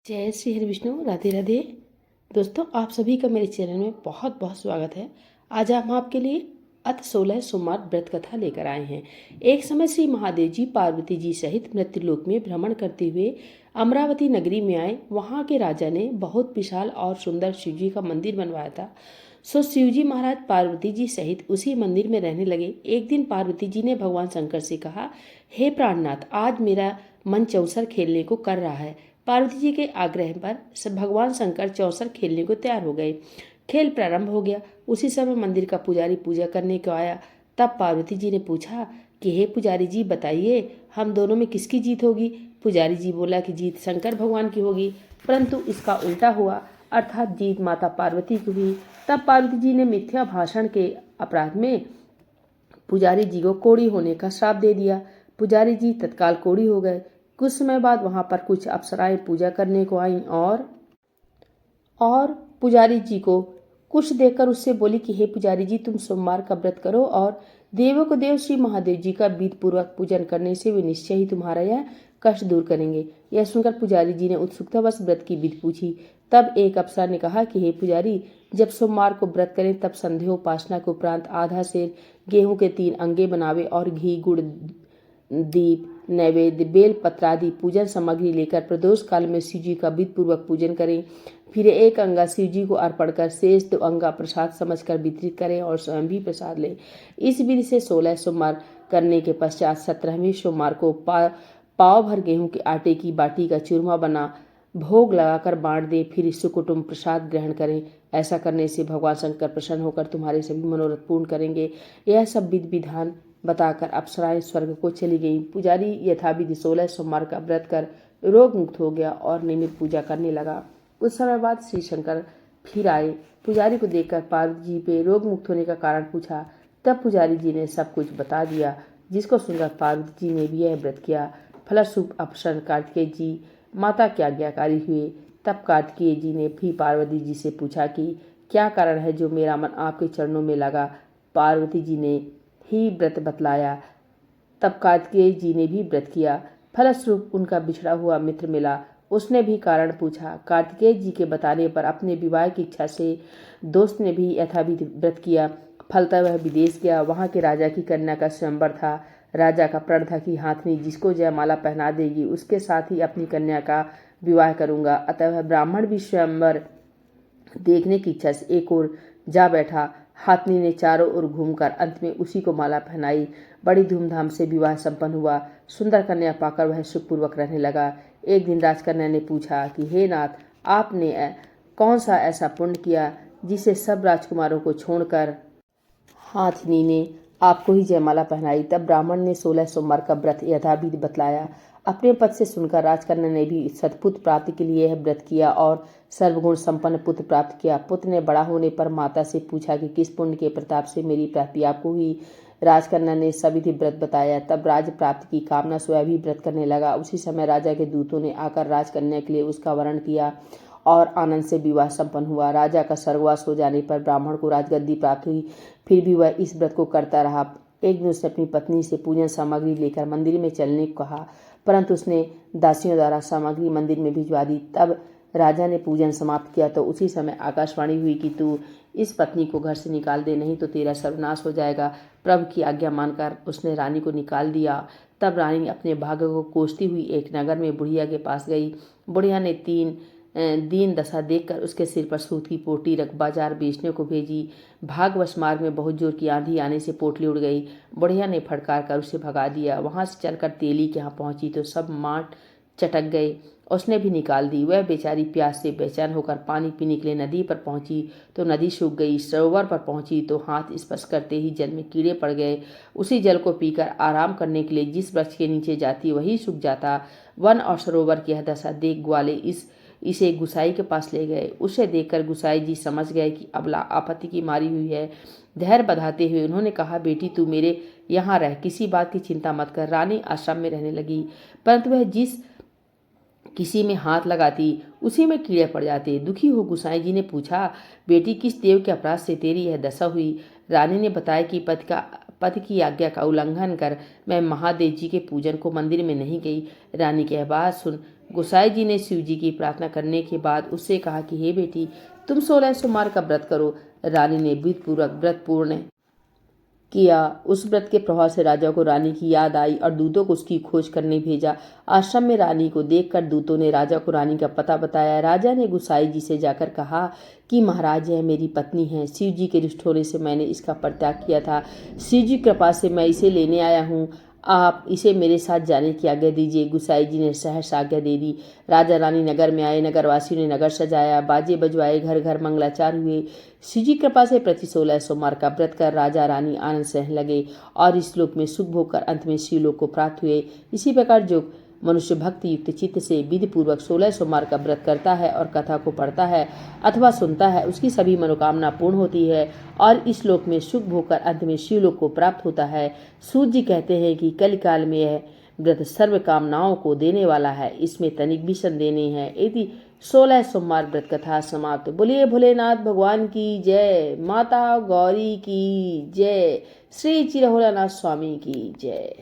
जय श्री हरि विष्णु, राधे राधे। दोस्तों, आप सभी का मेरे चैनल में बहुत बहुत स्वागत है। आज हम आपके लिए अत 16 सोमवार व्रत कथा लेकर आए हैं। एक समय श्री महादेव जी पार्वती जी सहित मृत्युलोक में भ्रमण करते हुए अमरावती नगरी में आए। वहां के राजा ने बहुत विशाल और सुंदर शिव जी का मंदिर बनवाया था। सो शिवजी महाराज पार्वती जी सहित उसी मंदिर में रहने लगे। एक दिन पार्वती जी ने भगवान शंकर से कहा, हे प्राणनाथ, आज मेरा मन चौसर खेलने को कर रहा है। पार्वती जी के आग्रह पर भगवान शंकर चौसर खेलने को तैयार हो गए। खेल प्रारंभ हो गया। उसी समय मंदिर का पुजारी पूजा करने को आया। तब पार्वती जी ने पूछा कि हे पुजारी जी, बताइए हम दोनों में किसकी जीत होगी। पुजारी जी बोला कि जीत शंकर भगवान की होगी, परंतु इसका उल्टा हुआ, अर्थात जीत माता पार्वती की हुई। तब पार्वती जी ने मिथ्या भाषण के अपराध में पुजारी जी को कोढ़ी होने का श्राप दे दिया। पुजारी जी तत्काल कोढ़ी हो गए। कुछ समय बाद वहां पर कुछ अप्सराएं पूजा करने को आईं और पुजारी जी को कुछ देकर उससे बोली कि हे पुजारी जी, तुम सोमवार का व्रत करो और देवों को देव श्री महादेव जी का विधि पूर्वक पूजन करने से वे निश्चय ही तुम्हारा यह कष्ट दूर करेंगे। यह सुनकर पुजारी जी ने उत्सुकतावश व्रत की विधि पूछी। तब एक अप्सरा ने कहा कि हे पुजारी, जब सोमवार को व्रत करें तब संध्योपासना के उपरांत आधा सेर गेहूं के 3 अंगे बनावे और घी गुड़ दीप नैवेद्य बेल पत्र आदि पूजन सामग्री लेकर प्रदोष काल में शिव जी का विधि पूर्वक पूजन करें। फिर एक अंगा शिव जी को अर्पण कर शेष 2 अंगा प्रसाद समझकर वितरित करें और स्वयं भी प्रसाद लें। इस विधि से 16 सोमवार करने के पश्चात 17वें सोमवार को पाव भर गेहूं के आटे की बाटी का चूरमा बना भोग लगाकर बांट दें। फिर सुकुटुम्ब प्रसाद ग्रहण करें। ऐसा करने से भगवान शंकर प्रसन्न होकर तुम्हारे सभी मनोरथ पूर्ण करेंगे। यह सब विधि विधान बताकर अप्सराएं स्वर्ग को चली गईं। पुजारी यथाविधि 16 सोमवार का व्रत कर रोग मुक्त हो गया और नियमित पूजा करने लगा। कुछ समय बाद श्री शंकर फिर आए। पुजारी को देखकर पार्वती जी पे रोग मुक्त होने का कारण पूछा। तब पुजारी जी ने सब कुछ बता दिया, जिसको सुनकर पार्वती जी ने भी यह व्रत किया। फलस्वरूप अप्सर कार्तिकेय जी माता के आज्ञाकारी हुए। तब कार्तिकेय जी ने भी पार्वती जी से पूछा कि क्या कारण है जो मेरा मन आपके चरणों में लगा। पार्वती जी ने ही व्रत बतलाया। तब कार्तिकेय जी ने भी व्रत किया। फलस्वरूप उनका बिछड़ा हुआ मित्र मिला। उसने भी कारण पूछा। कार्तिकेय जी के बताने पर अपने विवाह की इच्छा से दोस्त ने भी यथाविधि व्रत किया। फलतः वह विदेश गया। वहां के राजा की कन्या का स्वयंवर था। राजा का प्रण था कि हाथनी जिसको जयमाला पहना देगी उसके साथ ही अपनी कन्या का विवाह करूंगा। अतः वह ब्राह्मण भी स्वयंवर देखने की इच्छा से एक ओर जा बैठा। हाथनी ने चारों ओर घूमकर अंत में उसी को माला पहनाई। बड़ी धूमधाम से विवाह संपन्न हुआ। सुंदर कन्या पाकर वह सुखपूर्वक रहने लगा। एक दिन राजकन्या ने पूछा कि हे नाथ, आपने कौन सा ऐसा पुण्य किया जिसे सब राजकुमारों को छोड़कर हाथनी ने आपको ही जयमाला पहनाई। तब ब्राह्मण ने 16 सोमवार का व्रत यथाविधि बतलाया। अपने पद से सुनकर राजकन्या ने भी सत्पुत्र प्राप्ति के लिए यह व्रत किया और सर्वगुण संपन्न पुत्र प्राप्त किया। पुत्र ने बड़ा होने पर माता से पूछा कि किस पुण्य के प्रताप से मेरी प्राप्ति आपको हुई। राजकन्या ने सविधि व्रत बताया। तब राज्य प्राप्ति की कामना स्वयं भी व्रत करने लगा। उसी समय राजा के दूतों ने आकर राजकन्या के लिए उसका वरण किया और आनंद से विवाह संपन्न हुआ। राजा का स्वर्गवास हो जाने पर ब्राह्मण को राजगद्दी प्राप्त हुई। फिर भी वह इस व्रत को करता रहा। एक दिन उसने अपनी पत्नी से पूजन सामग्री लेकर मंदिर में चलने को कहा, परंतु उसने दासियों द्वारा सामग्री मंदिर में भिजवा दी। तब राजा ने पूजन समाप्त किया तो उसी समय आकाशवाणी हुई कि तू इस पत्नी को घर से निकाल दे, नहीं तो तेरा सर्वनाश हो जाएगा। प्रभु की आज्ञा मानकर उसने रानी को निकाल दिया। तब रानी अपने भाग्य को कोसती हुई एक नगर में बुढ़िया के पास गई। बुढ़िया ने दीन दशा देखकर उसके सिर पर सूत की पोटली रख बाजार बेचने को भेजी। भागवश मार्ग में बहुत जोर की आंधी आने से पोटली उड़ गई। बुढ़िया ने फटकार कर उसे भगा दिया। वहां से चलकर तेली के यहाँ पहुंची तो सब माट चटक गए। उसने भी निकाल दी। वह बेचारी प्यास से बेचैन होकर पानी पीने के लिए नदी पर पहुंची तो नदी सूख गई। सरोवर पर पहुंची तो हाथ स्पर्श करते ही जल में कीड़े पड़ गए। उसी जल को पीकर आराम करने के लिए जिस वृक्ष के नीचे जाती वही सूख जाता। वन और सरोवर की यह दशा देख ग्वाले इसे गुसाई के पास ले गए। उसे देखकर गुसाई जी समझ गए कि अबला आपत्ति की मारी हुई है। धैर्य बंधाते हुए उन्होंने कहा, बेटी तू मेरे यहाँ रह, किसी बात की चिंता मत कर। रानी आश्रम में रहने लगी, परंतु वह जिस किसी में हाथ लगाती उसी में कीड़े पड़ जाते। दुखी हो गुसाई जी ने पूछा, बेटी किस देव के अपराध से तेरी यह दशा हुई। रानी ने बताया कि पति की आज्ञा का उल्लंघन कर मैं महादेव जी के पूजन को मंदिर में नहीं गई। रानी की बात सुन गोसाई जी ने शिव जी की प्रार्थना करने के बाद उससे कहा कि हे बेटी, तुम 16 सोमवार का व्रत करो। रानी ने विधिपूर्वक व्रत पूर्ण किया। उस व्रत के प्रभाव से राजा को रानी की याद आई और दूतों को उसकी खोज करने भेजा। आश्रम में रानी को देखकर दूतों ने राजा को रानी का पता बताया। राजा ने गोसाई जी से जाकर कहा कि महाराज, यह मेरी पत्नी है। शिव जी के रुष्ट होने से मैंने इसका परित्याग किया था। शिव जी कृपा से मैं इसे लेने आया हूँ। आप इसे मेरे साथ जाने की आज्ञा दीजिए। गोसाई जी ने सहर्ष आज्ञा दे दी। राजा रानी नगर में आए। नगरवासियों ने नगर सजाया, बाजे बजवाए, घर घर मंगलाचार हुए। शिव जी कृपा से प्रति 16 सोमवार का व्रत कर राजा रानी आनंद से रहने लगे और इस लोक में सुख भोग कर अंत में शिवलोक को प्राप्त हुए। इसी प्रकार जो मनुष्य भक्ति युक्त चित्त से विधि पूर्वक 16 सोमवार का व्रत करता है और कथा को पढ़ता है अथवा सुनता है, उसकी सभी मनोकामना पूर्ण होती है और इस लोक में सुख भोग कर अंत में शिवलोक को प्राप्त होता है। सूत जी कहते हैं कि कलिकाल में यह व्रत सर्व कामनाओं को देने वाला है, इसमें तनिक भी संदेह नहीं है। यदि 16 सोमवार व्रत कथा समाप्त। बोलिए भोलेनाथ भगवान की जय, माता गौरी की जय, श्री चिरहोलानाथ स्वामी की जय।